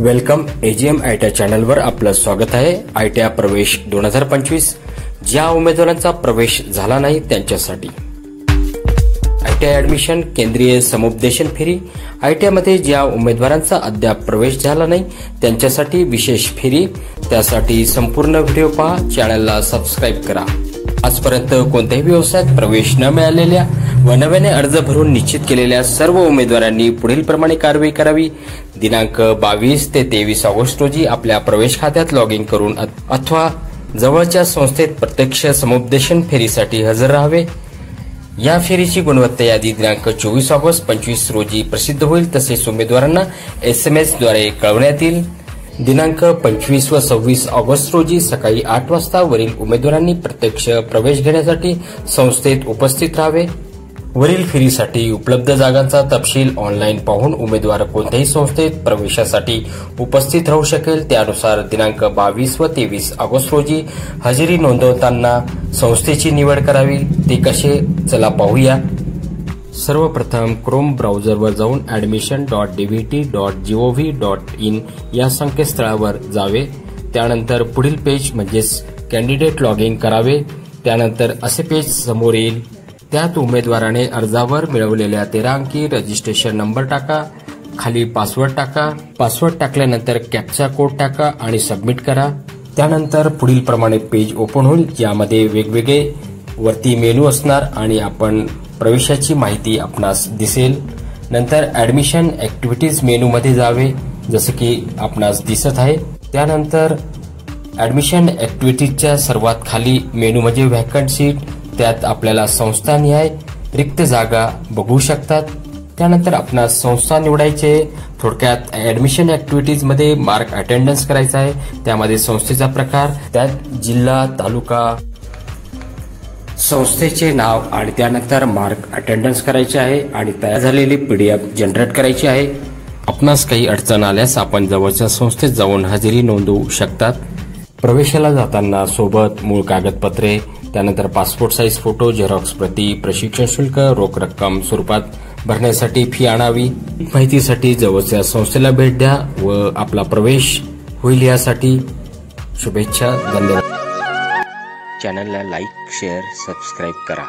Welcome AGM ITI चॅनलवर आपलं स्वागत आहे। आयटीआय प्रवेश 2025 ज्या उमेदवारांचा प्रवेश झाला नाही त्यांच्यासाठी आयटीआय ऍडमिशन केंद्रीय समुपदेशन फेरी। आयटीआय मध्ये ज्या उमेदवारांचा अद्याप प्रवेश झाला नाही त्यांच्यासाठी विशेष फेरी। त्यासाठी संपूर्ण व्हिडिओ पहा, चॅनलला सबस्क्राइब करा। आजपर्यंत कोणत्याही व्यवसायात प्रवेश न मिळालेल्या व नव्याने अर्ज भरून निश्चित केलेल्या सर्व उमेदवारांनी पुढील प्रमाणे कारवाई करावी। दिनांक 22 ते 23 ऑगस्ट रोजी आपल्या प्रवेश खात्यात लॉग इन करून अथवा जवळच्या संस्थेत प्रत्यक्ष समुपदेशन फेरीसाठी हजर राहावे। या फेरीची गुणवत्ता यादी दिनांक 24 ऑगस्ट 25 रोजी प्रसिद्ध होईल। तसेच उमेदवारांना SMS द्वारे कळवण्यात येईल। दिनांक 25 व 26 ऑगस्ट रोजी सकाळी 8 वाजता वरील उमेदवारांनी प्रत्यक्ष प्रवेश घेण्यासाठी संस्थेत उपस्थित राहावे। वरील फेरीसाठी उपलब्ध जागांचा तपशील ऑनलाईन पाहून उमेदवार कोणत्याही संस्थेत प्रवेशासाठी उपस्थित राहू शकेल। त्यानुसार दिनांक 22 व 23 ऑगस्ट रोजी हजेरी नोंदवताना संस्थेची निवड करावी। ते कसे, चला पाहूया। सर्वप्रथम क्रोम ब्राउझरवर जाऊन admission.dvt.gov.in या संकेतस्थळावर जावे। त्यानंतर पुढील पेज म्हणजेच कॅन्डिडेट लॉग इन करावे। त्यानंतर असे पेज समोर येईल। त्यात उमेदवाराने अर्जावर मिळवलेल्या 13 अंकी रजिस्ट्रेशन नंबर टाका, खाली पासवर्ड टाका। पासवर्ड टाकल्यानंतर कॅप्चा कोड टाका आणि सबमिट करा। त्यानंतर पुढील प्रमाणे पेज ओपन होईल, ज्यामध्ये वेगवेगळे वरती मेनू असणार आणि आपण प्रवेशाची माहिती आपणास दिसेल। नंतर ऍडमिशन ऍक्टिव्हिटीज मेनू मध्ये जावे, जसे की आपणास दिसत आहे। त्यानंतर ऍडमिशन ऍक्टिव्हिटीजच्या सर्वात खाली मेनू म्हणजे व्हॅकंट सीट, त्यात आपल्याला संस्थानिहाय रिक्त जागा बघू शकतात। त्यानंतर आपणास संस्था निवडायचे। थोडक्यात ऍडमिशन ऍक्टिव्हिटीज मध्ये मार्क अटेंडन्स करायचा आहे। त्यामध्ये संस्थेचा प्रकार, त्यात जिल्हा, तालुका, संस्थेचे नाव आणि त्यानंतर मार्क अटेंडन्स करायचे आहे आणि तयार झालेली PDF जनरेट करायची आहे। आपणास काही अडचण आल्यास आपण जवळच्या संस्थेत जाऊन हजेरी नोंदवू शकतात। प्रवेशाला जाताना सोबत मूळ कागदपत्रे, त्यानंतर पासपोर्ट साईज फोटो, झेरॉक्स प्रती, प्रशिक्षण शुल्क, रोख रक्कम स्वरूपात भरण्यासाठी फी आणावी। माहितीसाठी जवळच्या संस्थेला भेट द्या व आपला प्रवेश होईल यासाठी शुभेच्छा। धन्यवाद। चॅनलला लाईक, शेअर, सबस्क्राईब करा।